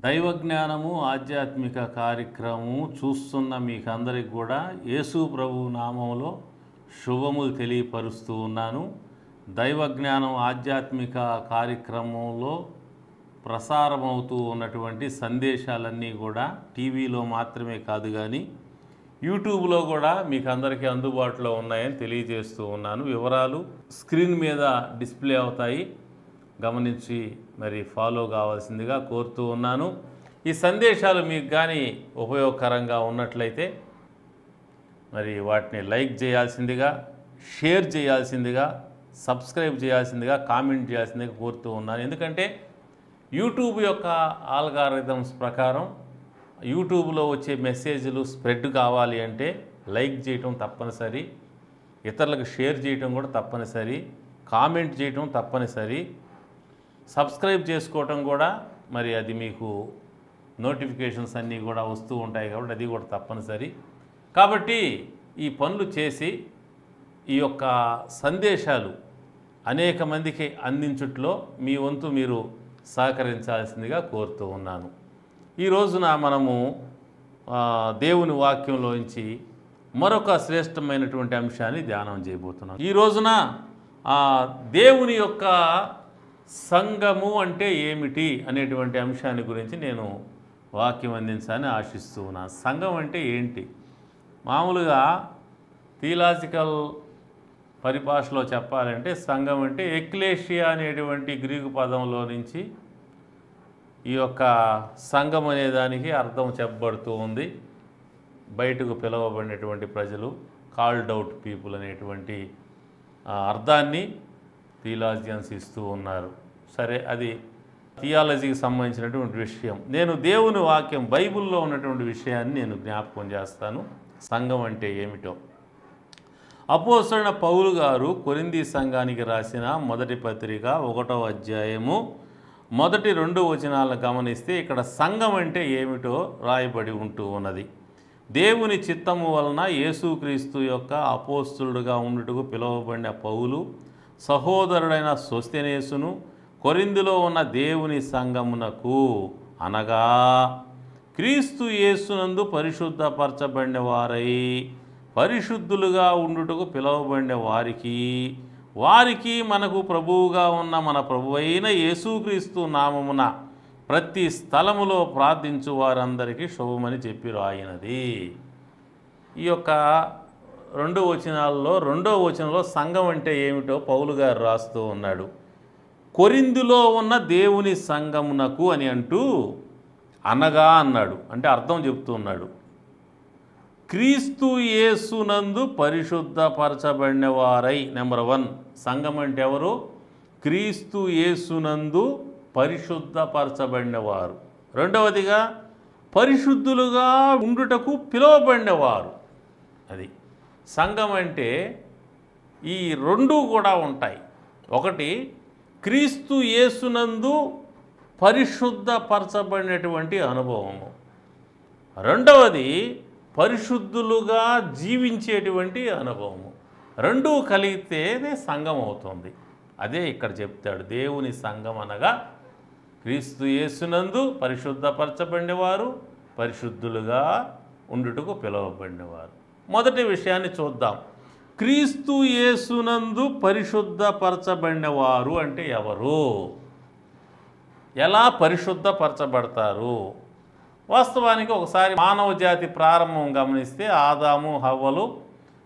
దైవజ్ఞానము ఆధ్యాత్మిక కార్యక్రమము చూస్తున్న మీకందరికి కూడా యేసు ప్రభు నామములో శుభములు తెలియపరుస్తూ ఉన్నాను. దైవజ్ఞానం ఆధ్యాత్మిక కార్యక్రమంలో ప్రసారమవుతూ ఉన్నటువంటి సందేశాలన్నీ కూడా టీవీలో మాత్రమే కాదు కానీ యూట్యూబ్లో కూడా మీకు అందరికీ అందుబాటులో ఉన్నాయని తెలియజేస్తూ ఉన్నాను. వివరాలు స్క్రీన్ మీద డిస్ప్లే అవుతాయి, గమనించి మరి ఫాలో కావాల్సిందిగా కోరుతూ ఉన్నాను. ఈ సందేశాలు మీకు కానీ ఉపయోగకరంగా ఉన్నట్లయితే మరి వాటిని లైక్ చేయాల్సిందిగా, షేర్ చేయాల్సిందిగా, సబ్స్క్రైబ్ చేయాల్సిందిగా, కామెంట్ చేయాల్సిందిగా కోరుతూ ఉన్నాను. ఎందుకంటే యూట్యూబ్ యొక్క ఆల్గారిథమ్స్ ప్రకారం యూట్యూబ్లో వచ్చే మెసేజ్లు స్ప్రెడ్ కావాలి అంటే లైక్ చేయటం తప్పనిసరి, ఇతరులకు షేర్ చేయటం కూడా తప్పనిసరి, కామెంట్ చేయటం తప్పనిసరి, సబ్స్క్రైబ్ చేసుకోవటం కూడా మరి అది మీకు నోటిఫికేషన్స్ అన్నీ కూడా వస్తూ ఉంటాయి కాబట్టి అది కూడా తప్పనిసరి. కాబట్టి ఈ పనులు చేసి ఈ యొక్క సందేశాలు అనేక మందికి అందించుట్లో మీ వంతు మీరు సహకరించాల్సిందిగా కోరుతూ ఉన్నాను. ఈ రోజున మనము దేవుని వాక్యంలోంచి మరొక శ్రేష్టమైనటువంటి అంశాన్ని ధ్యానం చేయబోతున్నాం. ఈ రోజున దేవుని యొక్క సంఘము అంటే ఏమిటి అనేటువంటి అంశాన్ని గురించి నేను వాక్యం అందించాలని ఆశిస్తూ ఉన్నాను. సంఘం అంటే ఏంటి? మామూలుగా థియలాజికల్ పరిభాషలో చెప్పాలంటే సంఘం అంటే ఎక్లేషియా అనేటువంటి గ్రీకు పదంలో నుంచి ఈ యొక్క సంఘం అనే దానికి అర్థం చెప్పబడుతూ ఉంది. బయటకు పిలువబడినటువంటి ప్రజలు, కాల్డ్ అవుట్ పీపుల్ అనేటువంటి అర్థాన్ని థియాలజియన్స్ ఇస్తూ ఉన్నారు. సరే, అది థియాలజీకి సంబంధించినటువంటి విషయం. నేను దేవుని వాక్యం బైబిల్లో ఉన్నటువంటి విషయాన్ని నేను జ్ఞాపకం చేస్తాను. సంఘం అంటే ఏమిటో అపోస్తలుడైన పౌలు గారు కొరింథీ సంఘానికి రాసిన మొదటి పత్రిక 1వ అధ్యాయము మొదటి 2 వచనాలను గమనిస్తే ఇక్కడ సంఘం అంటే ఏమిటో రాయబడి ఉంటూ ఉన్నది. దేవుని చిత్తము వలన యేసుక్రీస్తు యొక్క అపోస్తలుడుగా ఉండుటకు పిలువబడిన పౌలు సహోదరుడైన సోస్తెనేసును కొరింథీలో ఉన్న దేవుని సంఘమునకు అనగా క్రీస్తు యేసునందు పరిశుద్ధపరచబడిన వారై పరిశుద్ధులుగా ఉండుటకు పిలువబడిన వారికి మనకు ప్రభువుగా ఉన్న మన ప్రభువైన యేసుక్రీస్తు నామమున ప్రతి స్థలములో ప్రార్థించు వారందరికీ శుభమని చెప్పి రాయినది. ఈ యొక్క 2 వచనాల్లో 2వ వచనంలో సంఘం అంటే ఏమిటో పౌలు గారు రాస్తూ ఉన్నాడు. కొరింథీలో ఉన్న దేవుని సంఘమునకు అని అంటూ అనగా అన్నాడు. అంటే అర్థం చెప్తూ ఉన్నాడు. క్రీస్తు యేసునందు పరిశుద్ధపరచబడిన వారై, నెంబర్ 1 సంఘం అంటే ఎవరు? క్రీస్తు యేసునందు పరిశుద్ధపరచబడిన వారు. రెండవదిగా పరిశుద్ధులుగా ఉండుటకు పిలువబడినవారు. అది సంఘం అంటే ఈ 2 కూడా ఉంటాయి. ఒకటి క్రీస్తు యేసునందు పరిశుద్ధపరచబడినటువంటి అనుభవము, రెండవది పరిశుద్ధులుగా జీవించేటువంటి అనుభవము. 2 కలిగితేనే సంఘం అవుతుంది. అదే ఇక్కడ చెప్తాడు. దేవుని సంఘం అనగా క్రీస్తు యేసునందు పరిశుద్ధపరచబడినవారు, పరిశుద్ధులుగా ఉండుటకు పిలువబడినవారు. మొదటి విషయాన్ని చూద్దాం. క్రీస్తు యేసునందు పరిశుద్ధపరచబడినవారు అంటే ఎవరు? ఎలా పరిశుద్ధపరచబడతారు? వాస్తవానికి ఒకసారి మానవ జాతి ప్రారంభం గమనిస్తే ఆదాము హవ్వలు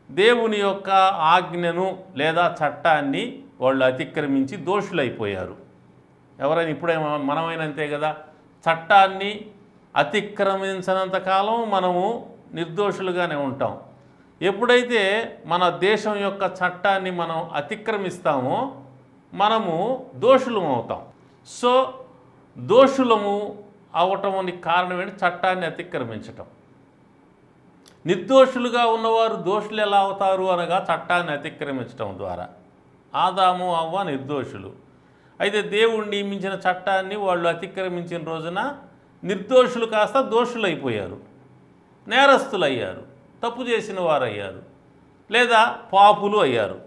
దేవుని యొక్క ఆజ్ఞను లేదా చట్టాన్ని వాళ్ళు అతిక్రమించి దోషులైపోయారు. ఎవరైనా ఇప్పుడే మనమైనంతే కదా. చట్టాన్ని అతిక్రమించినంత కాలం మనము నిర్దోషులుగానే ఉంటాం. ఎప్పుడైతే మన దేశం యొక్క చట్టాన్ని మనం అతిక్రమిస్తామో మనము దోషులం అవుతాం. సో దోషులము అవటానికి కారణం ఏంటి? చట్టాన్ని అతిక్రమించటం. నిర్దోషులుగా ఉన్నవారు దోషులు ఎలా అవుతారు అనగా చట్టాన్ని అతిక్రమించటం ద్వారా. ఆదాము హవ్వ నిర్దోషులు. అయితే దేవుడు నియమించిన చట్టాన్ని వాళ్ళు అతిక్రమించిన రోజున నిర్దోషులు కాస్త దోషులైపోయారు, నేరస్తులు అయ్యారు, తప్పు చేసిన వారు అయ్యారు, లేదా పాపులు అయ్యారు.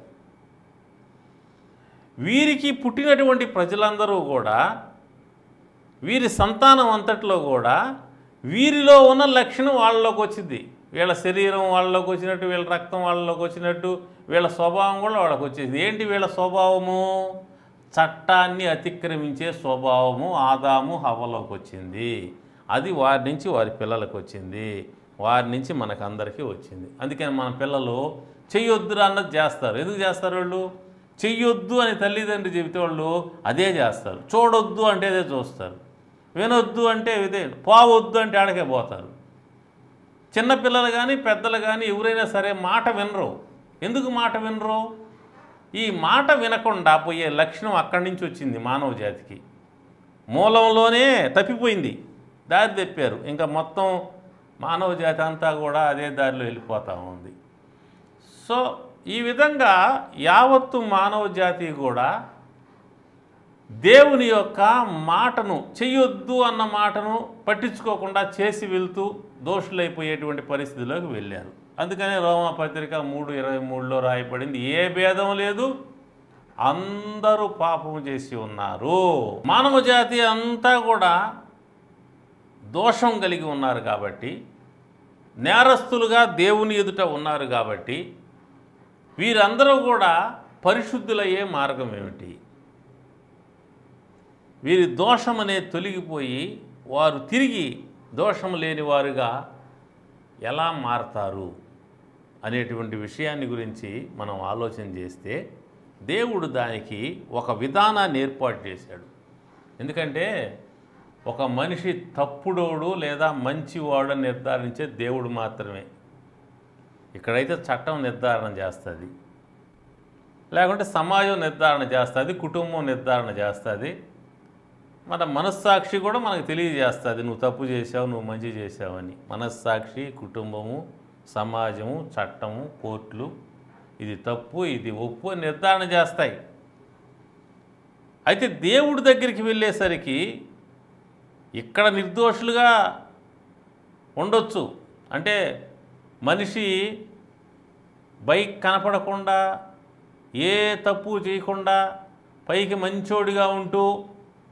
వీరికి పుట్టినటువంటి ప్రజలందరూ కూడా వీరి సంతానం అంతట్లో కూడా వీరిలో ఉన్న లక్షణం వాళ్ళలోకి వచ్చింది. వీళ్ళ శరీరం వాళ్ళలోకి వచ్చినట్టు, వీళ్ళ రక్తం వాళ్ళలోకి వచ్చినట్టు, వీళ్ళ స్వభావం కూడా వాళ్ళకి వచ్చేది. ఏంటి వీళ్ళ స్వభావము? చట్టాన్ని అతిక్రమించే స్వభావము ఆదాము హవ్వలోకి వచ్చింది. అది వారి నుంచి వారి పిల్లలకు వచ్చింది, వారి నుంచి మనకందరికీ వచ్చింది. అందుకని మన పిల్లలు చెయ్యొద్దురా అన్నది చేస్తారు. ఎందుకు చేస్తారు? వాళ్ళు చెయ్యొద్దు అని తల్లిదండ్రి చెబితే వాళ్ళు అదే చేస్తారు. చూడొద్దు అంటే అదే చూస్తారు. వినొద్దు అంటే ఇదే, పోవద్దు అంటే ఆడకే పోతారు. చిన్నపిల్లలు కానీ పెద్దలు కానీ ఎవరైనా సరే మాట వినరు. ఎందుకు మాట వినరు? ఈ మాట వినకుండా పోయే లక్షణం అక్కడి నుంచి వచ్చింది మానవ జాతికి. మూలంలోనే తప్పిపోయింది, దారి తెప్పారు. ఇంకా మొత్తం మానవ జాతి అంతా కూడా అదే దారిలో వెళ్ళిపోతూ ఉంది. సో ఈ విధంగా యావత్తు మానవ జాతి కూడా దేవుని యొక్క మాటను, చెయ్యొద్దు అన్న మాటను పట్టించుకోకుండా చేసి వెళ్తూ దోషులైపోయేటువంటి పరిస్థితిలోకి వెళ్ళారు. అందుకనే రోమాపత్రిక 3:23లో రాయబడింది, ఏ భేదం లేదు, అందరూ పాపము చేసి ఉన్నారు. మానవ జాతి అంతా కూడా దోషం కలిగి ఉన్నారు కాబట్టి, నేరస్తులుగా దేవుని ఎదుట ఉన్నారు కాబట్టి, వీరందరూ కూడా పరిశుద్ధులయ్యే మార్గం ఏమిటి? వీరి దోషం అనేది తొలగిపోయి వారు తిరిగి దోషం లేని వారుగా ఎలా మారతారు అనేటువంటి విషయాన్ని గురించి మనం ఆలోచన చేస్తే దేవుడు దానికి ఒక విధానాన్ని ఏర్పాటు చేశాడు. ఎందుకంటే ఒక మనిషి తప్పుడోడు లేదా మంచివాడు నిర్ధారించే దేవుడు మాత్రమే. ఇక్కడైతే చట్టం నిర్ధారణ చేస్తుంది, లేకుంటే సమాజం నిర్ధారణ చేస్తుంది, కుటుంబం నిర్ధారణ చేస్తుంది, మన మనస్సాక్షి కూడా మనకు తెలియజేస్తుంది నువ్వు తప్పు చేసావు, నువ్వు మంచి చేసావని. మనస్సాక్షి, కుటుంబము, సమాజము, చట్టము, కోర్టులు ఇది తప్పు ఇది ఒప్పు నిర్ధారణ చేస్తాయి. అయితే దేవుడి దగ్గరికి వెళ్ళేసరికి ఇక్కడ నిర్దోషులుగా ఉండొచ్చు. అంటే మనిషి బైక్ కనపడకుండా ఏ తప్పు చేయకుండా పైకి మంచోడిగా ఉంటూ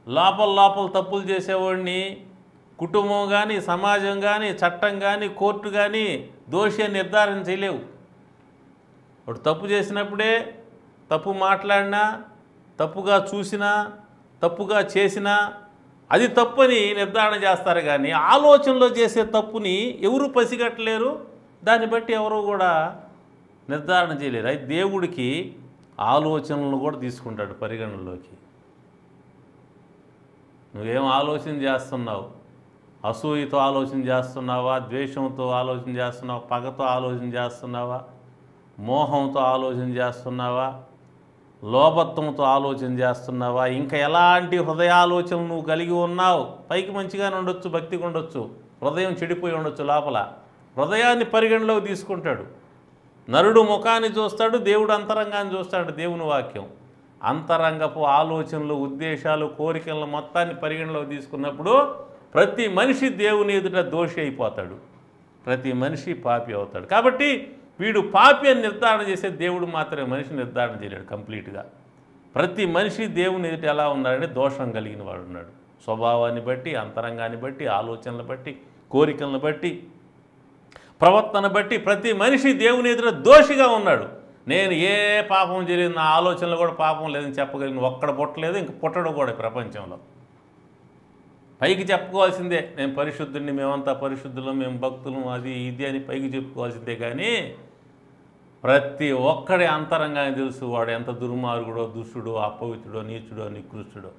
లోపల తప్పులు చేసేవాడిని కుటుంబం కానీ, సమాజం కానీ, చట్టం కానీ, కోర్టు కానీ దోషి అని నిర్ధారణ చేయలేవు. వాడు తప్పు చేసినప్పుడే, తప్పు మాట్లాడినా, తప్పుగా చూసినా, తప్పుగా చేసినా అది తప్పని నిర్ధారణ చేస్తారు. కానీ ఆలోచనలో చేసే తప్పుని ఎవరు పసిగట్టలేరు, దాన్ని బట్టి ఎవరు కూడా నిర్ధారణ చేయలేరు. అయితే దేవుడికి ఆలోచనలను కూడా తీసుకుంటాడు పరిగణనలోకి. నువ్వేం ఆలోచన చేస్తున్నావు? అసూయతో ఆలోచన చేస్తున్నావా? ద్వేషంతో ఆలోచన చేస్తున్నావా? పగతో ఆలోచన చేస్తున్నావా? మోహంతో ఆలోచన చేస్తున్నావా? లోభత్వంతో ఆలోచన చేస్తున్నావా? ఇంకా ఎలాంటి హృదయాలోచనలు నువ్వు కలిగి ఉన్నావు? పైకి మంచిగానే ఉండొచ్చు, భక్తిగా ఉండొచ్చు, హృదయం చెడిపోయి ఉండొచ్చు. లోపల హృదయాన్ని పరిగణలోకి తీసుకుంటాడు. నరుడు ముఖాన్ని చూస్తాడు, దేవుడు అంతరంగాన్ని చూస్తాడు. దేవుని వాక్యం అంతరంగపు ఆలోచనలు, ఉద్దేశాలు, కోరికలను మొత్తాన్ని పరిగణలోకి తీసుకున్నప్పుడు ప్రతి మనిషి దేవుని ఎదుట దోషి అయిపోతాడు, ప్రతి మనిషి పాపి అవుతాడు. కాబట్టి వీడు పాపి అని నిర్ధారణ చేసే దేవుడు మాత్రమే మనిషి నిర్ధారణ చేయలేడు కంప్లీట్గా. ప్రతి మనిషి దేవుని ఎదుట ఎలా ఉన్నాడంటే దోషం కలిగిన వాడు ఉన్నాడు. స్వభావాన్ని బట్టి, అంతరంగాన్ని బట్టి, ఆలోచనలు బట్టి, కోరికలను బట్టి, ప్రవర్తన బట్టి ప్రతి మనిషి దేవుని ఎదుట దోషిగా ఉన్నాడు. నేను ఏ పాపం చేయలేదు, నా ఆలోచనలు కూడా పాపం లేదని చెప్పగలిగిన ఒక్కడ పుట్టలేదు, ఇంక పుట్టడం కూడా ప్రపంచంలో. పైకి చెప్పుకోవాల్సిందే నేను పరిశుద్ధుడిని, మేమంతా పరిశుద్ధులం, మేము భక్తులం, అది ఇది అని పైకి చెప్పుకోవాల్సిందే. కానీ ప్రతి ఒక్కడి అంతరంగాన్ని తెలుసు వాడు ఎంత దుర్మార్గుడో, దుష్టుడో, అపవిత్రుడో, నీచుడో, నికృష్టుడో.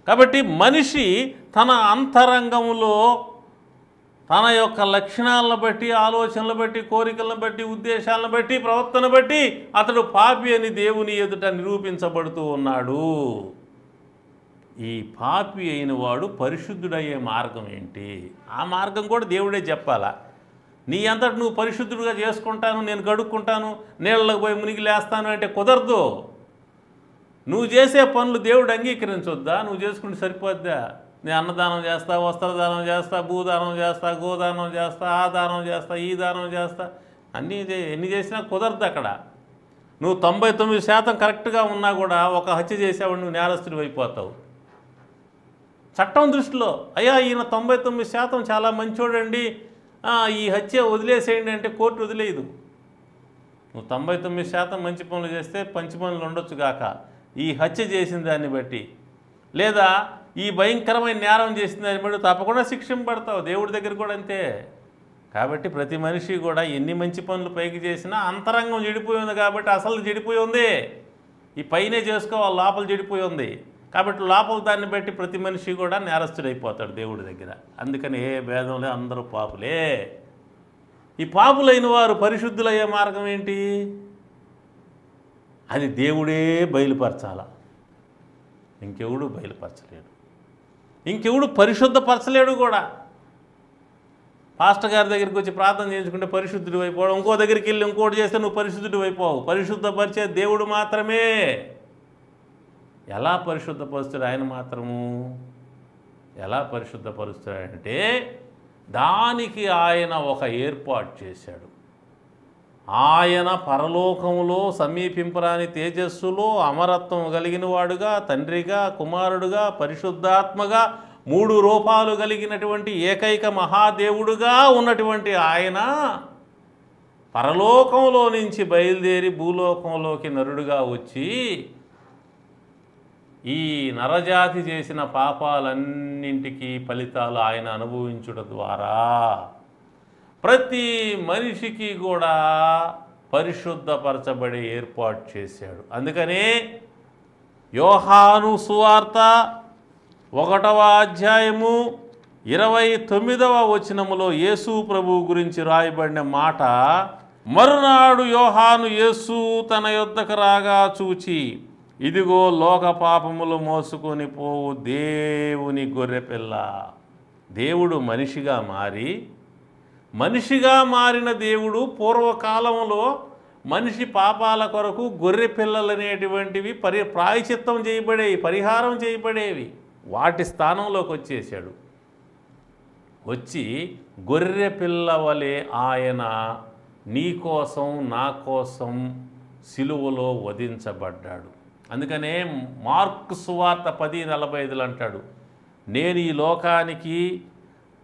కాబట్టి మనిషి తన అంతరంగంలో తన యొక్క లక్షణాలను బట్టి, ఆలోచనలు బట్టి, కోరికలను బట్టి, ఉద్దేశాలను బట్టి, ప్రవర్తన బట్టి అతడు పాపి అని దేవుని ఎదుట నిరూపించబడుతూ ఉన్నాడు. ఈ పాపి అయిన వాడు పరిశుద్ధుడయ్యే మార్గం ఏంటి? ఆ మార్గం కూడా దేవుడే చెప్పాలా. నీ అంతటి నువ్వు పరిశుద్ధుడిగా చేసుకుంటాను, నేను కడుక్కుంటాను, నీళ్ళకి పోయి మునిగి లేస్తాను అంటే కుదరదు. నువ్వు చేసే పనులు దేవుడు అంగీకరించొద్దా? నువ్వు చేసుకుంటే సరిపోద్దా? నేను అన్నదానం చేస్తా, వస్త్రదానం చేస్తా, భూదానం చేస్తా, గోదానం చేస్తా, ఆ దానం చేస్తా, ఈ దానం చేస్తా, అన్నీ ఎన్ని చేసినా కుదరదు. అక్కడ నువ్వు 99% కరెక్ట్గా ఉన్నా కూడా ఒక హత్య చేసావు, నువ్వు నేరస్తుడు అయిపోతావు. చట్టం దృష్టిలో అయ్యా ఈయన 99% చాలా మంచోడండి, ఈ హత్య వదిలేసేయండి అంటే కోర్టు వదిలేయదు. నువ్వు 99% మంచి పనులు చేస్తే మంచి పనులు ఉండొచ్చు గాక, ఈ హత్య చేసిన దాన్ని బట్టి లేదా ఈ భయంకరమైన నేరం చేసిన దాన్ని బట్టి తప్పకుండా శిక్షింపబడతావు. దేవుడి దగ్గర కూడా అంతే. కాబట్టి ప్రతి మనిషి కూడా ఎన్ని మంచి పనులు పైకి చేసినా అంతరంగం చెడిపోయి ఉంది. కాబట్టి అసలు చెడిపోయి ఉంది, ఈ పైనే చేసుకోవాలి, లోపల చెడిపోయి ఉంది. కాబట్టి లోపల దాన్ని బట్టి ప్రతి మనిషి కూడా నేరస్తుడైపోతాడు దేవుడి దగ్గర. అందుకని ఏ భేదంలే, అందరూ పాపులే. ఈ పాపులైన వారు పరిశుద్ధులయ్యే మార్గం ఏంటి? అది దేవుడే బయలుపరచాల, ఇంకెవడు బయలుపరచలేడు, ఇంకెవడు పరిశుద్ధపరచలేడు కూడా. పాస్టర్ గారి దగ్గరికి వచ్చి ప్రార్థన చేయించుకుంటే పరిశుద్ధుడు అయిపోవడం, ఇంకో దగ్గరికి వెళ్ళి ఇంకోటి చేస్తే నువ్వు పరిశుద్ధుడు అయిపోవు. పరిశుద్ధపరిచే దేవుడు మాత్రమే. ఎలా పరిశుద్ధపరుస్తాడు ఆయన మాత్రము? ఎలా పరిశుద్ధపరుస్తాడంటే దానికి ఆయన ఒక ఏర్పాటు చేశాడు. ఆయన పరలోకములో సమీపింపరాని తేజస్సులో అమరత్వం కలిగిన వాడుగా, తండ్రిగా, కుమారుడుగా, పరిశుద్ధాత్మగా 3 రూపాలు కలిగినటువంటి ఏకైక మహాదేవుడుగా ఉన్నటువంటి ఆయన పరలోకంలో నుంచి బయలుదేరి భూలోకంలోకి నరుడుగా వచ్చి ఈ నరజాతి చేసిన పాపాలన్నింటికీ ఫలితాలు ఆయన అనుభవించుట ద్వారా ప్రతి మనిషికి కూడా పరిశుద్ధపరచబడే ఏర్పాటు చేశాడు. అందుకనే యోహాను సువార్త 1వ అధ్యాయము 29వ వచనములో యేసు ప్రభువు గురించి రాయబడిన మాట, మరునాడు యోహాను యేసు తన యొద్దకు రాగా చూచి, ఇదిగో లోక పాపములు మోసుకొని పోవు దేవుని గొర్రెపిల్ల. దేవుడు మనిషిగా మారిన దేవుడు పూర్వకాలంలో మనిషి పాపాల కొరకు గొర్రె పిల్లలు అనేటువంటివి ప్రాయచిత్తం చేయబడేవి, పరిహారం చేయబడేవి. వాటి స్థానంలోకి వచ్చేసాడు. వచ్చి గొర్రె పిల్ల వలె ఆయన నీ కోసం నా కోసం సిలువలో వధించబడ్డాడు. అందుకనే మార్కు సువార్త 10:45 అంటాడు, నేను ఈ లోకానికి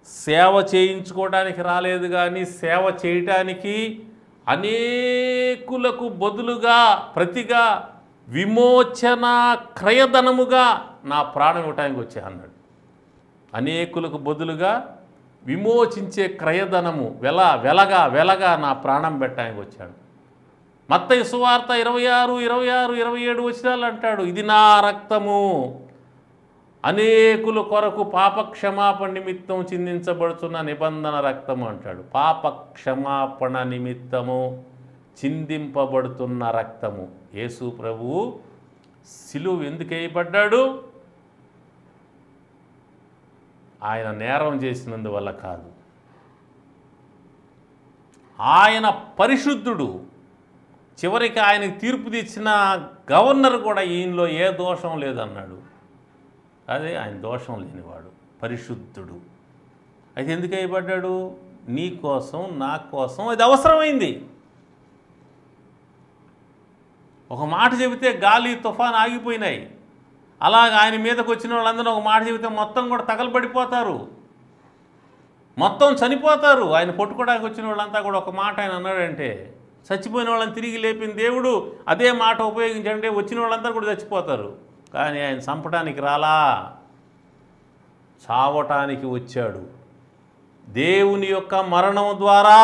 సేవ చేయించుకోవడానికి రాలేదు కానీ సేవ చేయటానికి అనేకులకు బదులుగా ప్రతిగా విమోచన క్రయధనముగా నా ప్రాణం ఇవ్వటానికి వచ్చా అన్నాడు. అనేకులకు బదులుగా విమోచించే క్రయధనము వెలగా నా ప్రాణం పెట్టడానికి వచ్చాడు. మత్తయి సువార్త 26, 27 వచనాలు అంటాడు, ఇది నా రక్తము, అనేకుల కొరకు పాపక్షమాపణ నిమిత్తం చిందించబడుతున్న నిబంధన రక్తము అంటాడు. పాపక్షమాపణ నిమిత్తము చిందింపబడుతున్న రక్తము. యేసు ప్రభువు సిలువ ఎందుకు వేయబడ్డాడు? ఆయన నేరం చేసినందువల్ల కాదు, ఆయన పరిశుద్ధుడు. చివరికి ఆయనకు తీర్పు తెచ్చిన గవర్నర్ కూడా ఈయనలో ఏ దోషం లేదన్నాడు. అదే ఆయన దోషం లేనివాడు, పరిశుద్ధుడు. అయితే ఎందుకు వేయబడ్డాడు? నీ కోసం నా కోసం అది అవసరమైంది. ఒక మాట చెబితే గాలి తుఫాన్ ఆగిపోయినాయి. అలాగ ఆయన మీదకి వచ్చిన వాళ్ళందరూ ఒక మాట చెబితే మొత్తం కూడా తగలబడిపోతారు, మొత్తం చనిపోతారు. ఆయన పట్టుకోవడానికి వచ్చిన వాళ్ళంతా కూడా ఒక మాట ఆయన అన్నాడంటే చచ్చిపోయిన వాళ్ళని తిరిగి లేపిన దేవుడు అదే మాట ఉపయోగించంటే వచ్చిన వాళ్ళంతా కూడా చచ్చిపోతారు. కానీ ఆయన చంపడానికి రాలా, చావటానికి వచ్చాడు. దేవుని యొక్క మరణం ద్వారా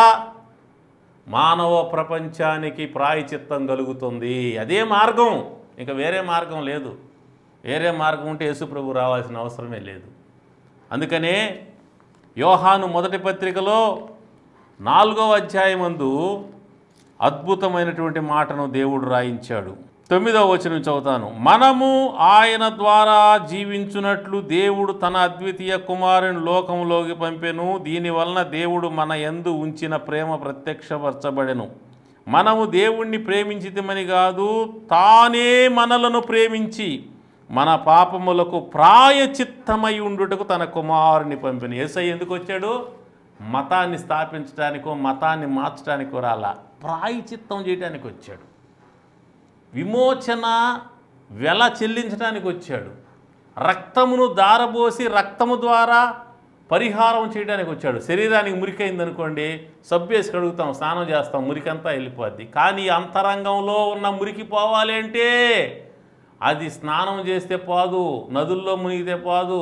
మానవ ప్రపంచానికి ప్రాయచిత్తం కలుగుతుంది. అదే మార్గం, ఇంకా వేరే మార్గం లేదు. వేరే మార్గం ఉంటే యేసుప్రభు రావాల్సిన అవసరమే లేదు. అందుకనే యోహాను మొదటి పత్రికలో 4వ అధ్యాయమందు అద్భుతమైనటువంటి మాటను దేవుడు రాయించాడు. 9వ వచనం చదువుతాను. మనము ఆయన ద్వారా జీవించున్నట్లు దేవుడు తన అద్వితీయ కుమారుని లోకంలోకి పంపెను. దీనివలన దేవుడు మన యందు ఉంచిన ప్రేమ ప్రత్యక్షపరచబడెను. మనము దేవుణ్ణి ప్రేమించితమని కాదు, తానే మనలను ప్రేమించి మన పాపములకు ప్రాయచిత్తమై ఉండుటకు తన కుమారుని పంపెను. యేసయ్య ఎందుకు వచ్చాడు? మతాన్ని స్థాపించడానికో మతాన్ని మార్చడానికో రాలా, ప్రాయచిత్తం చేయడానికి వచ్చాడు. విమోచన వెల చెల్లించడానికి వచ్చాడు. రక్తమును దారబోసి రక్తము ద్వారా పరిహారం చేయడానికి వచ్చాడు. శరీరానికి మురికైందనుకోండి, సబ్బేసి కడుగుతాం, స్నానం చేస్తాం, మురికంతా వెళ్ళిపోద్ది. కానీ అంతరంగంలో ఉన్న మురికి పోవాలి అంటే అది స్నానం చేస్తే పోదు, నదుల్లో మునిగితే పోదు,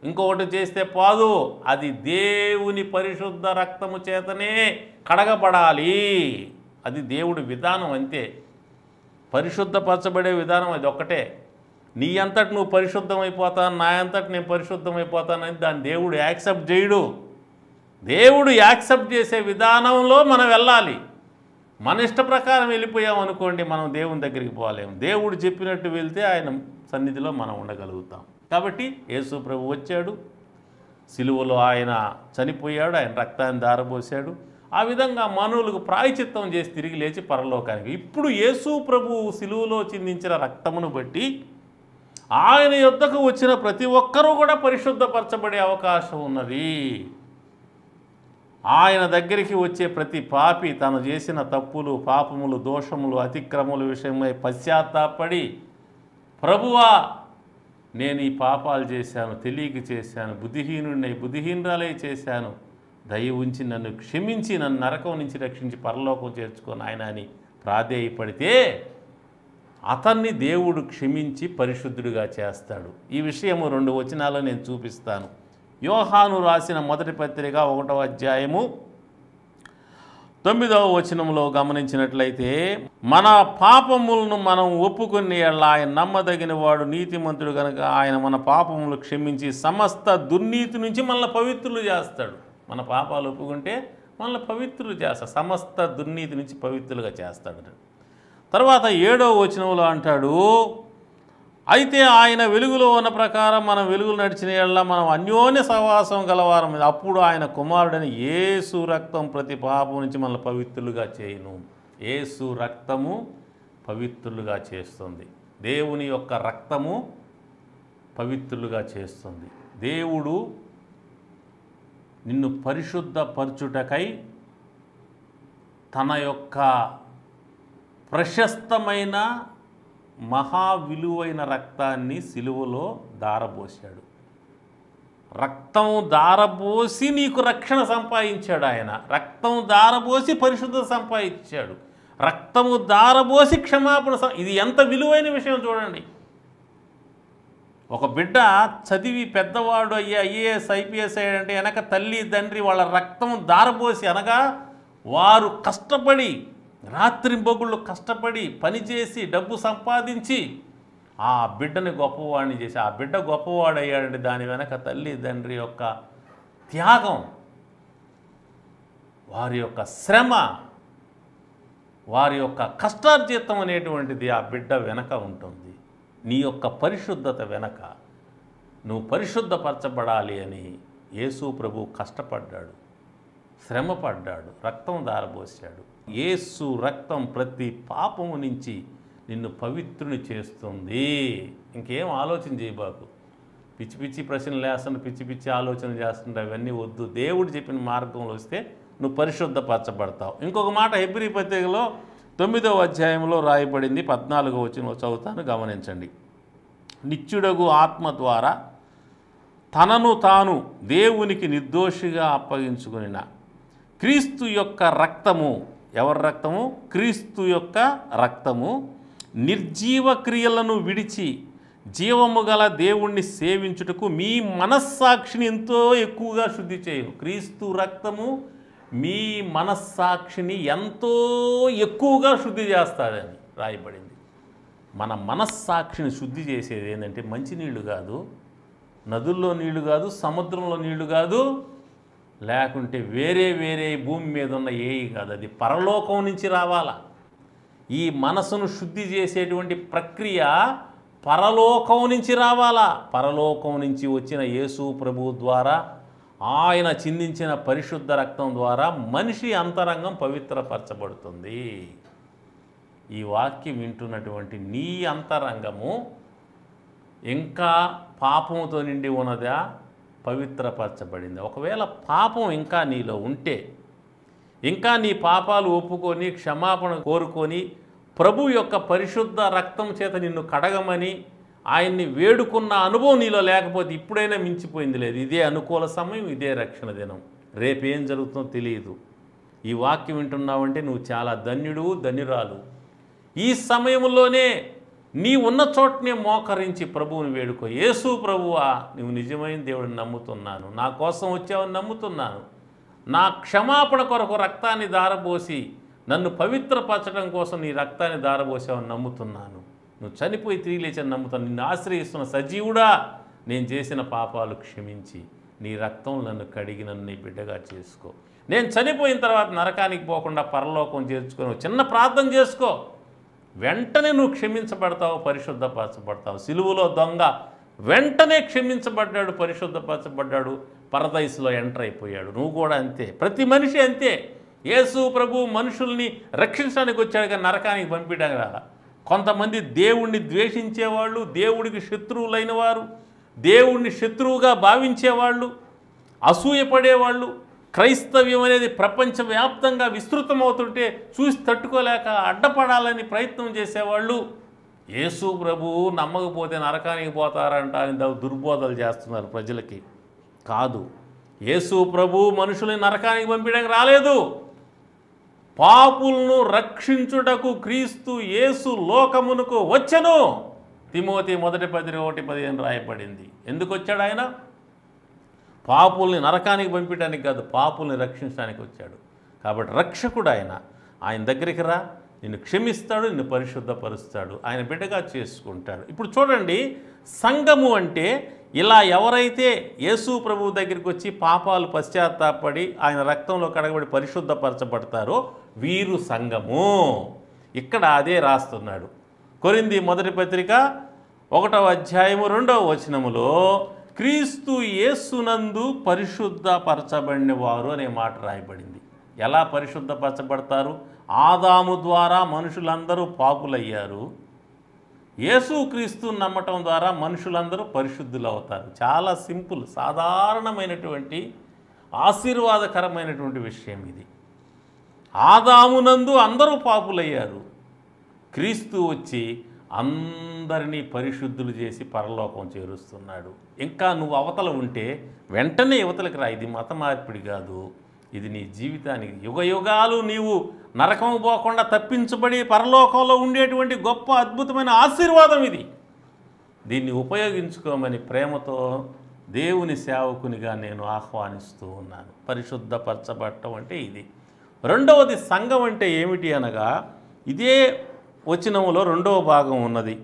ఇంకొకటి చేస్తే పోదు. అది దేవుని పరిశుద్ధ రక్తము చేతనే కడగబడాలి. అది దేవుడి విధానం, అంతే. పరిశుద్ధపరచబడే విధానం అది ఒక్కటే. నీ అంతటి నువ్వు పరిశుద్ధమైపోతాను, నా అంతటి నేను పరిశుద్ధమైపోతానని దాన్ని దేవుడు యాక్సెప్ట్ చేయడు. దేవుడు యాక్సెప్ట్ చేసే విధానంలో మనం వెళ్ళాలి. మన ఇష్ట ప్రకారం వెళ్ళిపోయామనుకోండి, మనం దేవుని దగ్గరికి పోలేము. దేవుడు చెప్పినట్టు వెళ్తే ఆయన సన్నిధిలో మనం ఉండగలుగుతాం. కాబట్టి యేసు ప్రభు వచ్చాడు, సిలువలో ఆయన చనిపోయాడు, ఆయన రక్తాన్ని ధారపోసాడు. ఆ విధంగా మానవులకు ప్రాయచిత్తం చేసి తిరిగి లేచి పరలోకానికి. ఇప్పుడు యేసు ప్రభు సిలువలో చిందించిన రక్తమును బట్టి ఆయన యొద్దకు వచ్చిన ప్రతి ఒక్కరూ కూడా పరిశుద్ధపరచబడే అవకాశం ఉన్నది. ఆయన దగ్గరికి వచ్చే ప్రతి పాపి తను చేసిన తప్పులు, పాపములు, దోషములు, అతిక్రమముల విషయమై పశ్చాత్తాపడి, ప్రభువా నేను ఈ పాపాలు చేశాను, తెలియక చేశాను, బుద్ధిహీనురాలై చేశాను, దయ ఉంచి నన్ను క్షమించి నన్ను నరకం నుంచి రక్షించి పరలోకం చేర్చుకొని ఆయన అని ప్రాధేయపడితే అతన్ని దేవుడు క్షమించి పరిశుద్ధుడిగా చేస్తాడు. ఈ విషయము 2 వచనాల్లో నేను చూపిస్తాను. యోహాను రాసిన మొదటి పత్రిక 1వ అధ్యాయము 9వ వచనంలో గమనించినట్లయితే, మన పాపములను మనం ఒప్పుకుని ఆయన నమ్మదగిన వాడు, నీతిమంతుడు కనుక ఆయన మన పాపములు క్షమించి సమస్త దుర్నీతి నుంచి మనల్ని పవిత్రులు చేస్తాడు. మన పాపాలు ఒప్పుకుంటే మనల్ని పవిత్రులు చేస్తాడు, సమస్త దుర్నీతి నుంచి పవిత్రులుగా చేస్తాడు. తర్వాత 7వ వచనంలో అంటాడు, అయితే ఆయన వెలుగులో ఉన్న ప్రకారం మనం వెలుగులు నడిచిన యెడల మనం అన్యోన్య సహవాసం గలవారం. అప్పుడు ఆయన కుమారుడని యేసు రక్తం ప్రతి పాపం నుంచి మనల్ని పవిత్రులుగా చేయును. యేసు రక్తము పవిత్రులుగా చేస్తుంది. దేవుని యొక్క రక్తము పవిత్రులుగా చేస్తుంది. దేవుడు నిన్ను పరిశుద్ధపరచుటకై తన యొక్క ప్రశస్తమైన మహా విలువైన రక్తాన్ని సిలువలో దారబోసాడు. రక్తం దారబోసి నీకు రక్షణ సంపాదించాడు. ఆయన రక్తం దారబోసి పరిశుద్ధత సంపాదించాడు. రక్తము దారబోసి క్షమాపణ. ఇది ఎంత విలువైన విషయం చూడండి. ఒక బిడ్డ చదివి పెద్దవాడు అయ్యి ఐఏఎస్ ఐపీఎస్ అయ్యాడంటే వెనక తల్లి తండ్రి వాళ్ళ రక్తం దారబోసి, అనగా వారు కష్టపడి రాత్రింబొగుళ్ళు కష్టపడి పనిచేసి డబ్బు సంపాదించి ఆ బిడ్డని గొప్పవాడిని చేసి, ఆ బిడ్డ గొప్పవాడయ్యాడంటే దాని వెనక తల్లి తండ్రి యొక్క త్యాగం, వారి యొక్క శ్రమ, వారి యొక్క కష్టార్జితం అనేటువంటిది ఆ బిడ్డ వెనక ఉంటుంది. నీ యొక్క పరిశుద్ధత వెనక నువ్వు పరిశుద్ధపరచబడాలి అని యేసు ప్రభు కష్టపడ్డాడు, శ్రమపడ్డాడు, రక్తం దారబోసాడు. యేసు రక్తం ప్రతి పాపము నుంచి నిన్ను పవిత్రుని చేస్తుంది. ఇంకేం ఆలోచన చేయబాకు. పిచ్చి పిచ్చి ప్రశ్నలు వేస్తున్న, పిచ్చి పిచ్చి ఆలోచన చేస్తుంటే అవన్నీ వద్దు. దేవుడు చెప్పిన మార్గంలో వస్తే నువ్వు పరిశుద్ధపరచబడతావు. ఇంకొక మాట హెబ్రీ పత్రికలో 9వ అధ్యాయంలో రాయబడింది. 14వ వచనం చదువుతాను, గమనించండి. నిత్యుడగు ఆత్మ ద్వారా తనను తాను దేవునికి నిర్దోషిగా అప్పగించుకునిన క్రీస్తు యొక్క రక్తము, ఎవరి రక్తము? క్రీస్తు యొక్క రక్తము నిర్జీవ క్రియలను విడిచి జీవము గల దేవుణ్ణి సేవించుటకు మీ మనస్సాక్షిని ఎంతో ఎక్కువగా శుద్ధి చేయను. క్రీస్తు రక్తము మీ మనస్సాక్షిని ఎంతో ఎక్కువగా శుద్ధి చేస్తాడని రాయబడింది. మన మనస్సాక్షిని శుద్ధి చేసేది ఏంటంటే మంచినీళ్ళు కాదు, నదుల్లో నీళ్లు కాదు, సముద్రంలో నీళ్లు కాదు, లేకుంటే వేరే వేరే భూమి మీద ఉన్న ఏవి కాదు. అది పరలోకం నుంచి రావాలా. ఈ మనసును శుద్ధి చేసేటువంటి ప్రక్రియ పరలోకం నుంచి రావాలా. పరలోకం నుంచి వచ్చిన యేసు ప్రభు ద్వారా, ఆయన చిందించిన పరిశుద్ధ రక్తం ద్వారా మనిషి అంతరంగం పవిత్రపరచబడుతుంది. ఈ వాక్యం వింటున్నటువంటి నీ అంతరంగము ఇంకా పాపముతో నిండి ఉన్నదా, పవిత్రపరచబడింది? ఒకవేళ పాపం ఇంకా నీలో ఉంటే, ఇంకా నీ పాపాలు ఒప్పుకొని క్షమాపణ కోరుకొని ప్రభు యొక్క పరిశుద్ధ రక్తం చేత నిన్ను కడగమని ఆయన్ని వేడుకున్న అనుభవం నీలో లేకపోతే ఇప్పుడైనా మించిపోయింది లేదు. ఇదే అనుకూల సమయం, ఇదే రక్షణ దినం. రేపేం జరుగుతుందో తెలియదు. ఈ వాక్యం వింటున్నావంటే నువ్వు చాలా ధన్యుడు, ధన్యురాలు. ఈ సమయంలోనే నీ ఉన్న చోటనే మోకరించి ప్రభువుని వేడుకో. యేసు ప్రభువా, నువ్వు నిజమైన దేవుడిని నమ్ముతున్నాను, నా కోసం వచ్చావని నమ్ముతున్నాను, నా క్షమాపణ కొరకు రక్తాన్ని దారబోసి నన్ను పవిత్రపరచడం కోసం నీ రక్తాన్ని దారబోసావని నమ్ముతున్నాను, నువ్వు చనిపోయి తిరిగి లేచని నమ్ముతాను, నిన్ను ఆశ్రయిస్తున్న సజీవుడా, నేను చేసిన పాపాలు క్షమించి నీ రక్తం నన్ను కడిగి నన్ను నీ బిడ్డగా చేసుకో. నేను చనిపోయిన తర్వాత నరకానికి పోకుండా పరలోకం చేర్చుకొని చిన్న ప్రార్థన చేసుకో. వెంటనే నువ్వు క్షమించబడతావు, పరిశుద్ధపరచబడతావు. సిలువలో దొంగ వెంటనే క్షమించబడ్డాడు, పరిశుద్ధపరచబడ్డాడు, పరదైసులో ఎంటర్ అయిపోయాడు. నువ్వు కూడా అంతే. ప్రతి మనిషి అంతే. యేసు ప్రభు మనుషుల్ని రక్షించడానికి వచ్చాడు కానీ నరకానికి పంపించడానికి రాలా. కొంతమంది దేవుణ్ణి ద్వేషించేవాళ్ళు, దేవుడికి శత్రువులైన వారు, దేవుణ్ణి శత్రువుగా భావించేవాళ్ళు, అసూయపడేవాళ్ళు, క్రైస్తవ్యం అనేది ప్రపంచవ్యాప్తంగా విస్తృతమవుతుంటే చూసి తట్టుకోలేక అడ్డపడాలని ప్రయత్నం చేసేవాళ్ళు యేసు ప్రభువు నమ్మకపోతే నరకానికి పోతారంట అని దుర్బోధలు చేస్తున్నారు ప్రజలకి. కాదు, యేసు ప్రభువు మనుషుల్ని నరకానికి పంపించడానికి రాలేదు. పాపులను రక్షించుటకు క్రీస్తు యేసు లోకమునకు వచ్చెను. తిమోతి 1:10 రాయబడింది. ఎందుకు వచ్చాడు ఆయన? పాపుల్ని నరకానికి పంపించడానికి కాదు, పాపుల్ని రక్షించడానికి వచ్చాడు. కాబట్టి రక్షకుడు ఆయన. ఆయన దగ్గరికి రా, నిన్ను క్షమిస్తాడు, నిన్ను పరిశుద్ధపరుస్తాడు, ఆయన బిడ్డగా చేసుకుంటాడు. ఇప్పుడు చూడండి, సంఘము అంటే ఇలా ఎవరైతే యేసు ప్రభువు దగ్గరికి వచ్చి పాపాలు పశ్చాత్తాపడి ఆయన రక్తంలో కడగబడి పరిశుద్ధపరచబడతారో వీరు సంఘము. ఇక్కడ అదే రాస్తున్నాడు. కొరింథీ 1:1 క్రీస్తు యేసునందు పరిశుద్ధపరచబడిన వారు అనే మాట రాయబడింది. ఎలా పరిశుద్ధపరచబడతారు? ఆదాము ద్వారా మనుషులందరూ పాపులయ్యారు. యేసుక్రీస్తు నమ్మటం ద్వారా మనుషులందరూ పరిశుద్ధులు అవుతారు. చాలా సింపుల్, సాధారణమైనటువంటి ఆశీర్వాదకరమైనటువంటి విషయం ఇది. ఆదామునందు అందరూ పాపులయ్యారు. క్రీస్తు వచ్చి అందరినీ పరిశుద్ధులు చేసి పరలోకం చేరుస్తున్నాడు. ఇంకా నువ్వు అవతల ఉంటే వెంటనే యువతలకు రా. ఇది మత మార్పిడి కాదు, ఇది నీ జీవితానికి యుగయుగాలు నీవు నరకం పోకుండా తప్పించబడి పరలోకంలో ఉండేటువంటి గొప్ప అద్భుతమైన ఆశీర్వాదం ఇది. దీన్ని ఉపయోగించుకోమని ప్రేమతో దేవుని సేవకునిగా నేను ఆహ్వానిస్తూ ఉన్నాను. పరిశుద్ధపరచబడటం అంటే ఇది. రెండవది సంఘం అంటే ఏమిటి అనగా, ఇదే వచనములో రెండవ భాగం ఉన్నది.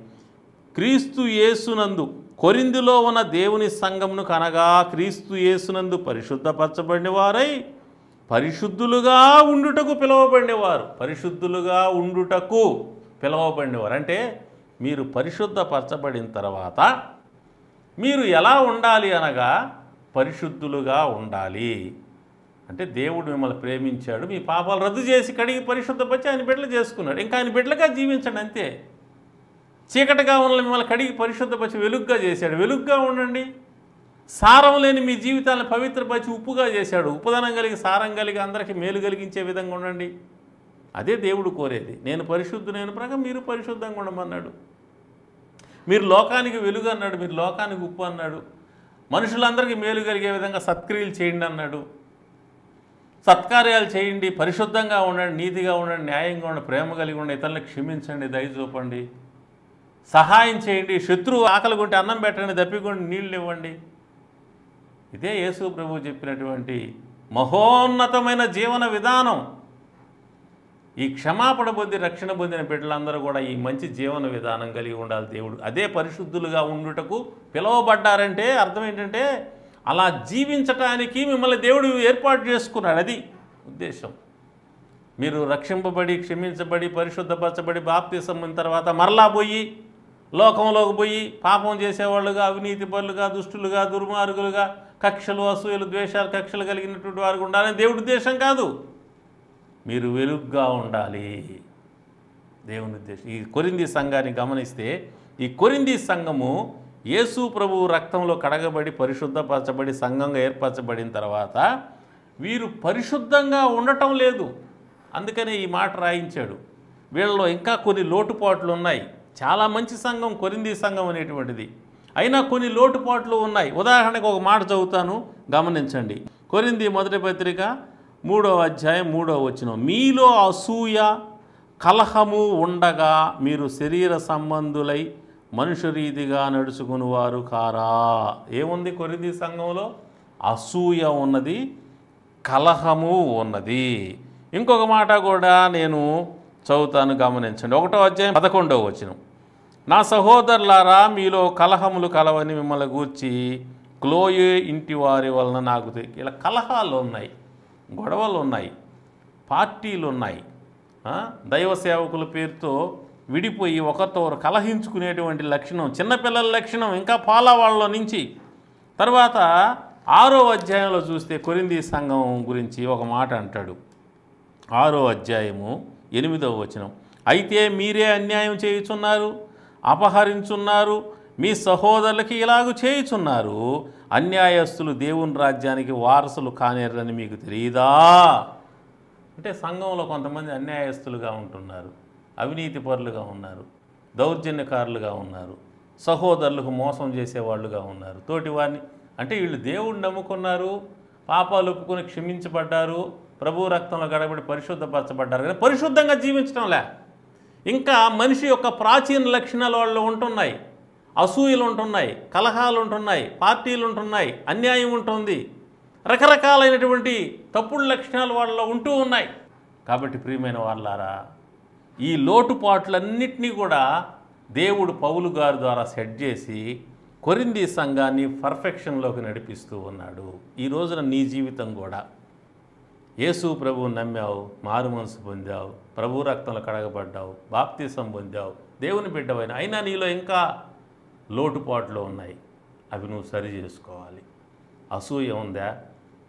క్రీస్తు యేసునందు, కొరింథీలో ఉన్న దేవుని సంఘమును కనగా క్రీస్తు యేసునందు పరిశుద్ధపరచబడిన వారై పరిశుద్ధులుగా ఉండుటకు పిలువబడినవారు. పరిశుద్ధులుగా ఉండుటకు పిలువబడినవారు అంటే మీరు పరిశుద్ధపరచబడిన తర్వాత మీరు ఎలా ఉండాలి అనగా పరిశుద్ధులుగా ఉండాలి. అంటే దేవుడు మిమ్మల్ని ప్రేమించాడు, మీ పాపాలు రద్దు చేసి కడిగి పరిశుద్ధపరిచి ఆయన బిడ్డలు చేసుకున్నాడు. ఇంకా ఆయన బిడ్డలుగా జీవించండి అంతే. చీకటిగా ఉన్న మిమ్మల్ని కడిగి పరిశుద్ధపరిచి వెలుగుగా చేశాడు, వెలుగుగా ఉండండి. సారం లేని మీ జీవితాలను పవిత్రపరిచి ఉప్పుగా చేశాడు, ఉప్పుదనం కలిగి సారం కలిగి అందరికీ మేలు కలిగించే విధంగా ఉండండి. అదే దేవుడు కోరేది. నేను పరిశుద్ధునైన ప్రకారం మీరు పరిశుద్ధంగా ఉండమన్నాడు. మీరు లోకానికి వెలుగు అన్నాడు, మీరు లోకానికి ఉప్పు అన్నాడు. మనుషులందరికీ మేలు కలిగే విధంగా సత్క్రియలు చేయండి అన్నాడు. సత్కార్యాలు చేయండి, పరిశుద్ధంగా ఉండండి, నీతిగా ఉండండి, న్యాయంగా ఉండండి, ప్రేమ కలిగి ఉండండి, ఇతరులను క్షమించండి, దయ చూపండి, సహాయం చేయండి, శత్రువు ఆకలి కొంటే అన్నం పెట్టండి, దప్పికొండి నీళ్ళు ఇవ్వండి. ఇదే యేసు ప్రభువు చెప్పినటువంటి మహోన్నతమైన జీవన విధానం. ఈ క్షమాపణ పొంది రక్షణ పొందిన బిడ్డలందరూ కూడా ఈ మంచి జీవన విధానం కలిగి ఉండాలి. దేవుడు అదే పరిశుద్ధులుగా ఉండుటకు పిలువబడ్డారంటే అర్థం ఏంటంటే అలా జీవించటానికి మిమ్మల్ని దేవుడు ఏర్పాటు చేసుకున్నాడు. అది ఉద్దేశం. మీరు రక్షింపబడి, క్షమించబడి, పరిశుద్ధపరచబడి, బాప్తిసం పొందిన తర్వాత మరలా పోయి లోకంలోకి పోయి పాపం చేసేవాళ్ళుగా, అవినీతి పరులుగా, దుష్టులుగా, దుర్మార్గులుగా, కక్షలు, అసూయలు, ద్వేషాలు, కక్షలు కలిగినటువంటి వారికి ఉండాలని దేవుడి ఉద్దేశం కాదు. మీరు వెలుగ్గా ఉండాలి, దేవుని ఉద్దేశం. ఈ కొరింథీ సంఘాన్ని గమనిస్తే ఈ కొరింథీ సంఘము యేసు ప్రభువు రక్తంలో కడగబడి పరిశుద్ధపరచబడి సంఘంగా ఏర్పరచబడిన తర్వాత వీరు పరిశుద్ధంగా ఉండటం లేదు. అందుకనే ఈ మాట రాయించాడు. వీళ్ళలో ఇంకా కొన్ని లోటుపాట్లు ఉన్నాయి. చాలా మంచి సంఘం కొరింథీ సంఘం అనేటువంటిది. అయినా కొన్ని లోటుపాట్లు ఉన్నాయి. ఉదాహరణకు ఒక మాట చదువుతాను, గమనించండి. కొరింథీ మొదటి పత్రిక 3వ అధ్యాయం 3వ వచనం, మీలో అసూయ కలహము ఉండగా మీరు శరీర సంబంధులై మనుష్య రీతిగా నడుచుకునేవారు కారా. ఏముంది కొరింథీ సంఘంలో? అసూయ ఉన్నది, కలహము ఉన్నది. ఇంకొక మాట కూడా నేను చదువుతాను, గమనించండి. 1వ అధ్యాయం 11వ వచనం, నా సహోదరులారా మీలో కలహములు కలవని మిమ్మల్ని గూర్చి క్లోయే ఇంటి వారి వలన నాకు ఇలా కలహాలు ఉన్నాయి, గొడవలు ఉన్నాయి, పార్టీలు ఉన్నాయి. దైవ సేవకుల పేరుతో విడిపోయి ఒకరితో కలహించుకునేటువంటి లక్షణం, చిన్నపిల్లల లక్షణం ఇంకా వాళ్ళ నుంచి. తర్వాత 6వ అధ్యాయంలో చూస్తే కొరింథీ సంఘం గురించి ఒక మాట అంటాడు. 6వ అధ్యాయము 8వ వచనం, అయితే మీరే అన్యాయం చేయుచున్నారు, అపహరించున్నారు, మీ సహోదరులకి ఇలాగూ చేయుచున్నారు. అన్యాయస్తులు దేవుని రాజ్యానికి వారసులు కానేరని మీకు తెలియదా? అంటే సంఘంలో కొంతమంది అన్యాయస్తులుగా ఉంటున్నారు, అవినీతి పరులుగా ఉన్నారు, దౌర్జన్యకారులుగా ఉన్నారు, సహోదరులకు మోసం చేసేవాళ్ళుగా ఉన్నారు, తోటివారిని. అంటే వీళ్ళు దేవుణ్ణి నమ్ముకున్నారు, పాపాలు ఒప్పుకొని క్షమించబడ్డారు, ప్రభు రక్తంలో గడబడి పరిశుద్ధపరచబడ్డారు, కానీ పరిశుద్ధంగా జీవించడంలే. ఇంకా మనిషి యొక్క ప్రాచీన లక్షణాలు వాళ్ళు ఉంటున్నాయి. అసూయలు ఉంటున్నాయి, కలహాలు ఉంటున్నాయి, పార్టీలు ఉంటున్నాయి, అన్యాయం ఉంటుంది, రకరకాలైనటువంటి తప్పుడు లక్షణాలు వాళ్ళలో ఉంటూ ఉన్నాయి. కాబట్టి ప్రియమైన వాళ్ళారా, ఈ లోటుపాట్లన్నింటినీ కూడా దేవుడు పౌలు గారి ద్వారా సెట్ చేసి కొరింథీ సంఘాన్ని పర్ఫెక్షన్లోకి నడిపిస్తూ ఉన్నాడు. ఈ రోజున నీ జీవితం కూడా యేసు ప్రభువుని నమ్మావు, మారు మనసు పొందావు, ప్రభు రక్తంలో కడగబడ్డావు, బాప్తిసం పొందావు, దేవుని బిడ్డవైన, అయినా నీలో ఇంకా లోటుపాట్లు ఉన్నాయి. అవి నువ్వు సరి చేసుకోవాలి. అసూయ ఉందా,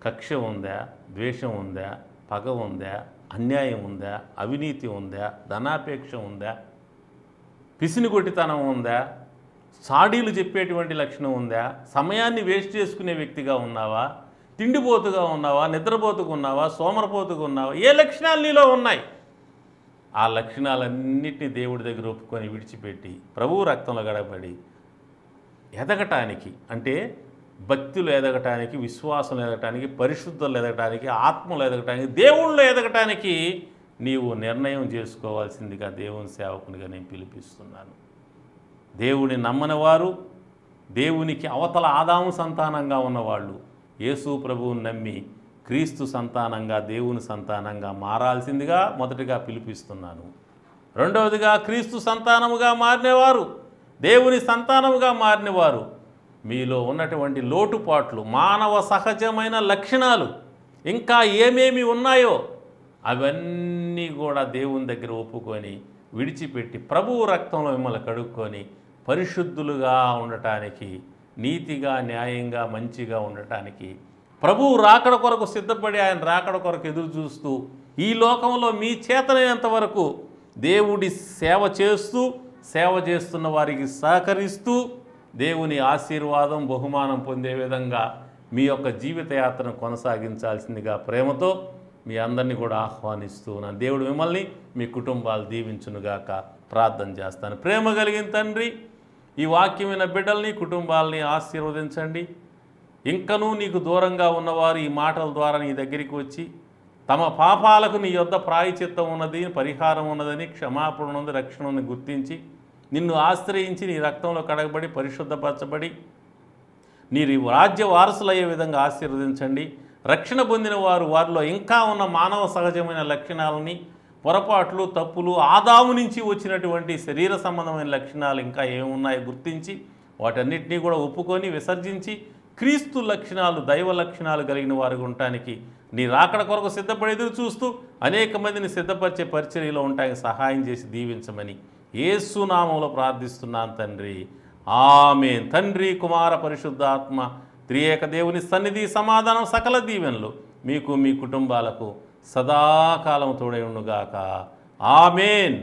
కక్ష ఉందా, ద్వేషం ఉందా, పగ ఉందా, అన్యాయం ఉందా, అవినీతి ఉందా, ధనాపేక్ష ఉందా, పిసినిగొట్టితనం ఉందా, సాడీలు చెప్పేటువంటి లక్షణం ఉందా, సమయాన్ని వేస్ట్ చేసుకునే వ్యక్తిగా ఉన్నావా, తిండిపోతుగా ఉన్నావా, నిద్రపోతుగా ఉన్నావా, సోమరపోతుగా ఉన్నావా, ఏ లక్షణాలు నీలో ఉన్నాయి? ఆ లక్షణాలన్నింటినీ దేవుడి దగ్గర ఒప్పుకొని విడిచిపెట్టి ప్రభువు రక్తంలో గడపడి ఎదగటానికి, అంటే భక్తులు ఎదగటానికి, విశ్వాసం ఎదగటానికి, పరిశుద్ధులు ఎదగటానికి, ఆత్మలు ఎదగటానికి, దేవుళ్ళు ఎదగటానికి నీవు నిర్ణయం చేసుకోవాల్సిందిగా దేవుని సేవకునిగా నేను పిలిపిస్తున్నాను. దేవుని నమ్మని వారు, దేవునికి అవతల ఆదాము సంతానంగా ఉన్నవాళ్ళు యేసు ప్రభువుని నమ్మి క్రీస్తు సంతానంగా, దేవుని సంతానంగా మారాల్సిందిగా మొదటిగా పిలిపిస్తున్నాను. రెండవదిగా క్రీస్తు సంతానముగా మారినవారు, దేవుని సంతానముగా మారినవారు, మీలో ఉన్నటువంటి లోటుపాట్లు, మానవ సహజమైన లక్షణాలు ఇంకా ఏమేమి ఉన్నాయో అవన్నీ కూడా దేవుని దగ్గర ఒప్పుకొని విడిచిపెట్టి ప్రభువు రక్తంలో మిమ్మల్ని కడుక్కొని పరిశుద్ధులుగా ఉండటానికి, నీతిగా, న్యాయంగా, మంచిగా ఉండటానికి, ప్రభువు రాకడ కొరకు సిద్ధపడి ఆయన రాకడ కొరకు ఎదురు చూస్తూ ఈ లోకంలో మీ చేతనైనంత వరకు దేవుడి సేవ చేస్తూ, సేవ చేస్తున్న వారికి సహకరిస్తూ దేవుని ఆశీర్వాదం, బహుమానం పొందే విధంగా మీ యొక్క జీవితయాత్రను కొనసాగించాల్సిందిగా ప్రేమతో మీ అందరినీ కూడా ఆహ్వానిస్తూ ఉన్నాను. దేవుడు మిమ్మల్ని, మీ కుటుంబాలు దీవించునుగాక. ప్రార్థన చేస్తాను. ప్రేమ కలిగిన తండ్రి, ఈ వాక్యమైన బిడ్డల్ని, కుటుంబాలని ఆశీర్వదించండి. ఇంకనూ నీకు దూరంగా ఉన్నవారు ఈ మాటల ద్వారా నీ దగ్గరికి వచ్చి తమ పాపాలకు నీ యొద్ద ప్రాయచిత్తం ఉన్నది, పరిహారం ఉన్నదని, క్షమాపణ ఉన్నది, రక్షణ ఉన్నది గుర్తించి నిన్ను ఆశ్రయించి నీ రక్తంలో కడగబడి పరిశుద్ధపరచబడి నీ రాజ్య వారసులయ్యే విధంగా ఆశీర్వదించండి. రక్షణ పొందిన వారు వారిలో ఇంకా ఉన్న మానవ సహజమైన లక్షణాలని, పొరపాట్లు, తప్పులు, ఆదాము నుంచి వచ్చినటువంటి శరీర సంబంధమైన లక్షణాలు ఇంకా ఏమున్నాయో గుర్తించి వాటన్నిటినీ కూడా ఒప్పుకొని విసర్జించి క్రీస్తు లక్షణాలు, దైవ లక్షణాలు కలిగిన వారికి ఉండటానికి నీ రాకడ కొరకు సిద్ధపడి ఎదురు చూస్తూ అనేక మందిని సిద్ధపరిచే పరిచర్యలో ఉండటానికి సహాయం చేసి దీవించమని యేసు నామములో ప్రార్థిస్తున్నాను తండ్రి. ఆమేన్. తండ్రి, కుమార, పరిశుద్ధాత్మ త్రియేక దేవుని సన్నిధి, సమాధానం, సకల దీవెనలు మీకు, మీ కుటుంబాలకు సదాకాలం తోడై ఉండుగాక. ఆమేన్.